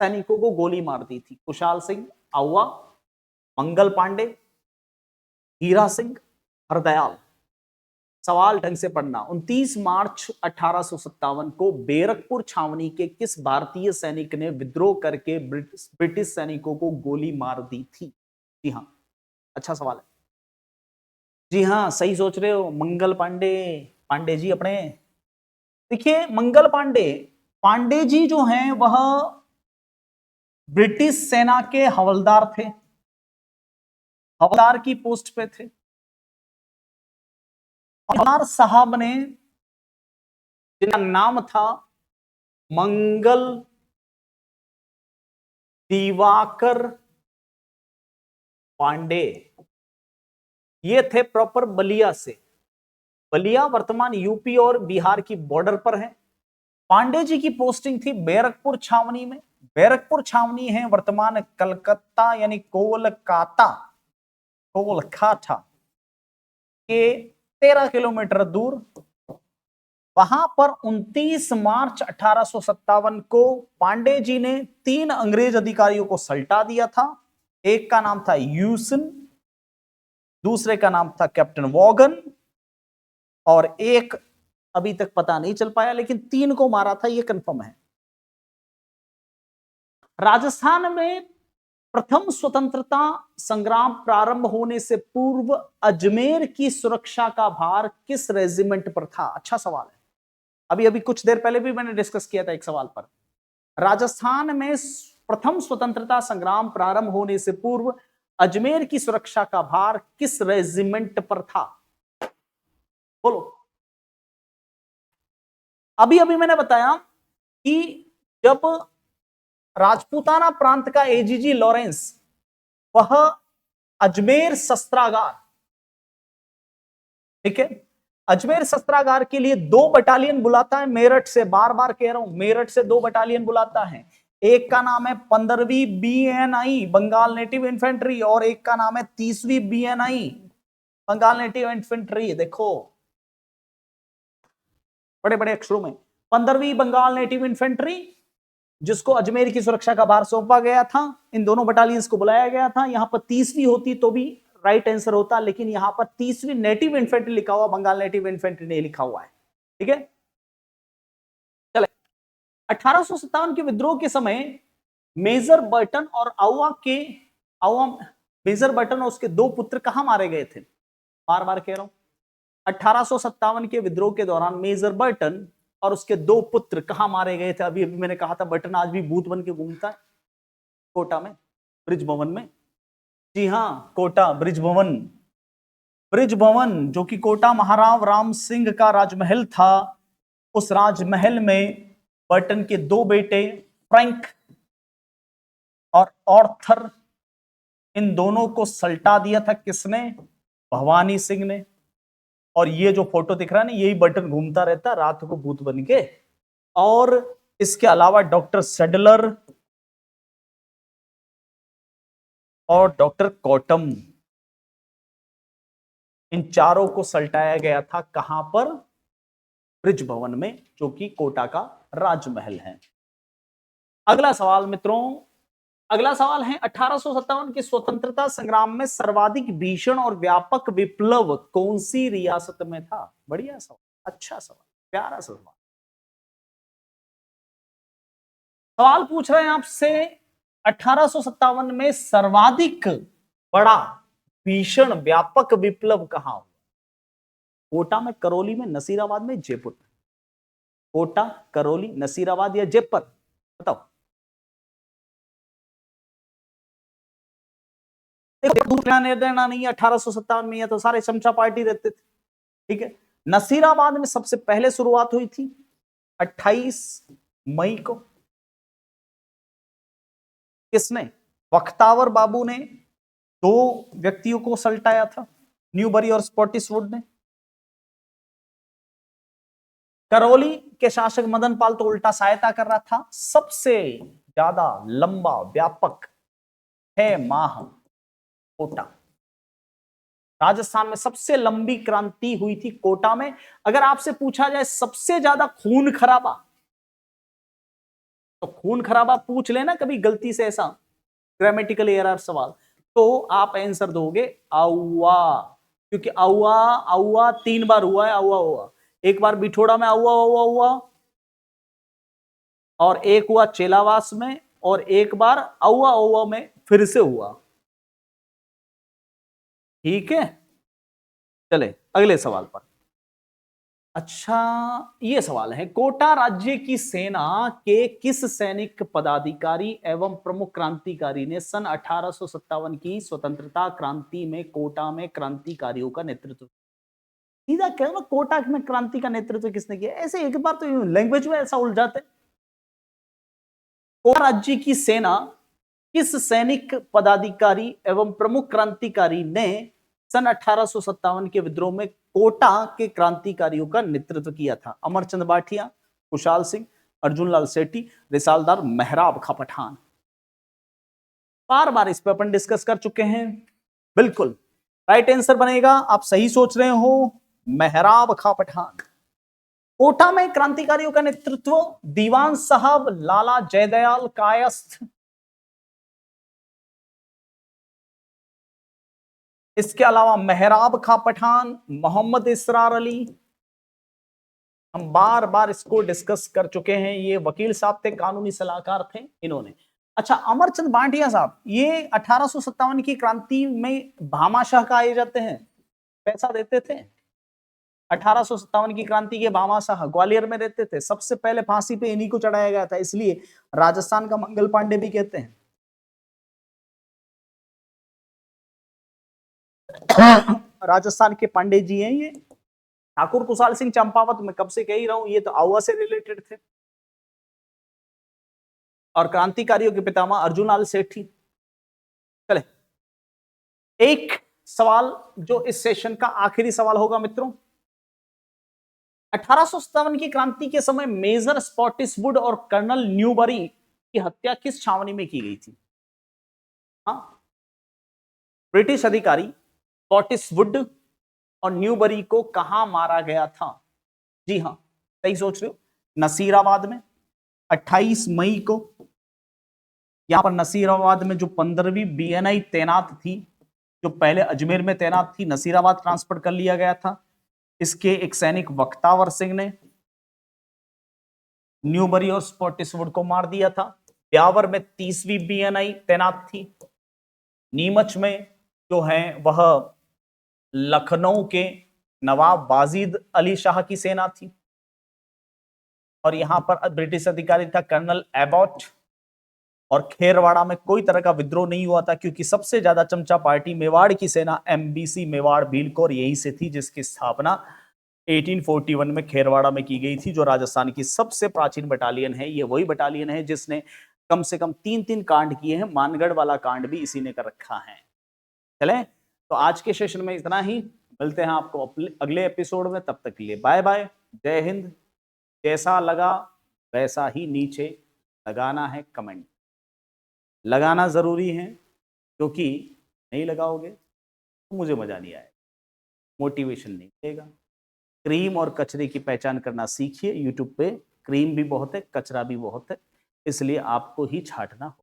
सैनिकों को गोली मार दी थी? कुशाल सिंह, आउवा, मंगल पांडे, हीरा सिंह, हरदयाल। सवाल ढंग से पढ़ना। 29 मार्च 1857 को बैरकपुर छावनी के किस भारतीय सैनिक ने विद्रोह करके ब्रिटिश सैनिकों को गोली मार दी थी? जी हाँ, अच्छा सवाल है। जी हाँ, सही सोच रहे हो, मंगल पांडे, पांडे जी अपने। देखिए मंगल पांडे, पांडे जी जो हैं वह ब्रिटिश सेना के हवलदार थे, हवलदार की पोस्ट पे थे। हवलदार साहब ने, जिनका नाम था मंगल दिवाकर पांडे, ये थे प्रॉपर बलिया से। बलिया वर्तमान यूपी और बिहार की बॉर्डर पर है। पांडे जी की पोस्टिंग थी बैरकपुर छावनी में। बैरकपुर छावनी है वर्तमान कलकत्ता यानी कोलकाता, कोलकाता के 13 किलोमीटर दूर। वहां पर 29 मार्च 1857 को पांडे जी ने 3 अंग्रेज अधिकारियों को सल्टा दिया था। एक का नाम था यूसन, दूसरे का नाम था कैप्टन वॉगन, और एक अभी तक पता नहीं चल पाया, लेकिन 3 को मारा था यह कंफर्म है। राजस्थान में प्रथम स्वतंत्रता संग्राम प्रारंभ होने से पूर्व अजमेर की सुरक्षा का भार किस रेजिमेंट पर था? अच्छा सवाल है, अभी अभी कुछ देर पहले भी मैंने डिस्कस किया था एक सवाल पर। राजस्थान में प्रथम स्वतंत्रता संग्राम प्रारंभ होने से पूर्व अजमेर की सुरक्षा का भार किस रेजिमेंट पर था? बोलो। अभी अभी मैंने बताया कि जब राजपूताना प्रांत का एजीजी लॉरेंस, वह अजमेर शस्त्रागार, ठीक है, अजमेर शस्त्रागार के लिए 2 बटालियन बुलाता है मेरठ से, बार बार कह रहा हूं, मेरठ से 2 बटालियन बुलाता है। एक का नाम है 15वीं बीएनआई बंगाल नेटिव इन्फेंट्री, और एक का नाम है 30वीं बीएनआई बंगाल नेटिव इन्फेंट्री। देखो बड़े बड़े अक्षरों में, 15वीं बंगाल नेटिव इन्फेंट्री जिसको अजमेर की सुरक्षा का भार सौंपा गया था, इन दोनों बटालियंस को बुलाया गया था। यहां पर 30वीं होती तो भी राइट आंसर होता, लेकिन यहां पर 30वीं नेटिव इन्फेंट्री लिखा हुआ, बंगाल नेटिव इन्फेंट्री नहीं लिखा हुआ है। ठीक है, चले 1857 के विद्रोह के समय मेजर बर्टन और मेजर बर्टन और उसके 2 पुत्र कहां मारे गए थे? बार बार कह रहा हूं, 1857 के विद्रोह के दौरान मेजर बर्टन और उसके 2 पुत्र कहां मारे गए थे? अभी अभी मैंने कहा था बर्टन आज भी भूत बन के घूमता है कोटा में, ब्रिज भवन में। जी हां, कोटा ब्रिज भवन, ब्रिज भवन जो कि कोटा महाराव राम सिंह का राजमहल था, उस राजमहल में बर्टन के 2 बेटे फ्रैंक और ऑर्थर इन दोनों को सल्टा दिया था किसने? भवानी सिंह ने। और ये जो फोटो दिख रहा है ना, यही बटन घूमता रहता रात को भूत बन के। और इसके अलावा डॉक्टर सेडलर और डॉक्टर कॉटम, इन चारों को सल्टाया गया था कहां पर? ब्रिज भवन में, जो कि कोटा का राजमहल है। अगला सवाल मित्रों, अगला सवाल है 1857 के स्वतंत्रता संग्राम में सर्वाधिक भीषण और व्यापक विप्लव कौन सी रियासत में था? बढ़िया सवाल, अच्छा सवाल, प्यारा सवाल। सवाल पूछ रहे हैं आपसे 1857 में सर्वाधिक बड़ा भीषण व्यापक विप्लव कहां हुआ? कोटा में, करौली में, नसीराबाद में, जयपुर में? कोटा, करौली, नसीराबाद या जयपुर? बताओ। निर्णय नहीं, 1857 में, तो सारे चमचा पार्टी रहते थे। ठीक है, नसीराबाद में सबसे पहले शुरुआत हुई थी 28 मई को। किसने? बख्तावर बाबू ने 2 व्यक्तियों को सल्टाया था, न्यूबरी और स्पॉटिसवुड ने। करौली के शासक मदन पाल तो उल्टा सहायता कर रहा था। सबसे ज्यादा लंबा व्यापक 6 माह कोटा। राजस्थान में सबसे लंबी क्रांति हुई थी कोटा में। अगर आपसे पूछा जाए सबसे ज्यादा खून खराबा, तो खून खराबा पूछ लेना कभी गलती से, ऐसा ग्रामेटिकल एरर सवाल, तो आप आंसर दोगे आउआ, क्योंकि आउआ आउआ 3 बार हुआ है। आउआ हुआ, एक बार बिठोड़ा में आउआ हुआ हुआ, और एक हुआ चेलावास में, और एक बार आउआ आउआ में फिर से हुआ। ठीक है, चले अगले सवाल पर। अच्छा, ये सवाल है, कोटा राज्य की सेना के किस सैनिक पदाधिकारी एवं प्रमुख क्रांतिकारी ने सन 1857 की स्वतंत्रता क्रांति में कोटा में क्रांतिकारियों का नेतृत्व? सीधा कह, कोटा में क्रांति का नेतृत्व किसने किया? ऐसे एक बार तो लैंग्वेज में ऐसा उलझाते। कोटा राज्य की सेना किस सैनिक पदाधिकारी एवं प्रमुख क्रांतिकारी ने सन 1857 के विद्रोह में कोटा के क्रांतिकारियों का नेतृत्व किया था? अमरचंद बाठिया, खुशाल सिंह, अर्जुन लाल सेठी, रिसालदार मेहराब खा पठान? बार बार इस पर अपन डिस्कस कर चुके हैं। बिल्कुल राइट आंसर बनेगा, आप सही सोच रहे हो, मेहराब खा पठान। कोटा में क्रांतिकारियों का नेतृत्व दीवान साहब लाला जयदयाल कायस्थ, इसके अलावा मेहराब खा पठान, मोहम्मद इसरार अली। हम बार बार इसको डिस्कस कर चुके हैं। ये वकील साहब थे, कानूनी सलाहकार थे इन्होंने। अच्छा, अमरचंद बांटिया साहब, ये 1857 की क्रांति में भामाशाह कहे जाते हैं, पैसा देते थे। 1857 की क्रांति के भामाशाह ग्वालियर में रहते थे। सबसे पहले फांसी पे इन्हीं को चढ़ाया गया था, इसलिए राजस्थान का मंगल पांडे भी कहते हैं। राजस्थान के पांडे जी हैं ये। ठाकुर कुशाल सिंह चंपावत, मैं कब से कह ही रहा हूं, ये तो आवा से रिलेटेड थे। और क्रांतिकारियों के पितामह अर्जुन लाल सेठी। चले एक सवाल जो इस सेशन का आखिरी सवाल होगा मित्रों, 1857 की क्रांति के समय मेजर स्पॉटिसवुड और कर्नल न्यूबरी की हत्या किस छावनी में की गई थी? हाँ, ब्रिटिश अधिकारी स्पॉटिसवुड और न्यूबरी को कहां मारा गया था? जी हां, सही सोच रहे हो, नसीराबाद में 28 मई को। यहां पर नसीराबाद में जो 15वीं बीएनआई तैनात थी, जो पहले अजमेर में तैनात थी, नसीराबाद ट्रांसफर कर लिया गया था। इसके एक सैनिक बख्तावर सिंह ने न्यूबरी और स्पॉटिसवुड को मार दिया था। ब्यावर में 30वीं बीएनआई तैनात थी। नीमच में जो है वह लखनऊ के नवाब वाजिद अली शाह की सेना थी। और यहां पर ब्रिटिश अधिकारी था कर्नल एबॉट। और खेरवाड़ा में कोई तरह का विद्रोह नहीं हुआ था, क्योंकि सबसे ज्यादा चमचा पार्टी मेवाड़ की सेना एमबीसी मेवाड़ भीलकोर यहीं से थी, जिसकी स्थापना 1841 में खेरवाड़ा में की गई थी, जो राजस्थान की सबसे प्राचीन बटालियन है। ये वही बटालियन है जिसने कम से कम 3-3 कांड किए हैं, मानगढ़ वाला कांड भी इसी ने कर रखा है। चलें, तो आज के सेशन में इतना ही। मिलते हैं आपको अगले एपिसोड में, तब तक के लिए बाय बाय, जय हिंद। कैसा लगा वैसा ही नीचे लगाना है कमेंट, लगाना जरूरी है, क्योंकि नहीं लगाओगे तो मुझे मजा नहीं आएगा, मोटिवेशन नहीं मिलेगा। क्रीम और कचरे की पहचान करना सीखिए। यूट्यूब पे क्रीम भी बहुत है, कचरा भी बहुत है, इसलिए आपको ही छांटना हो।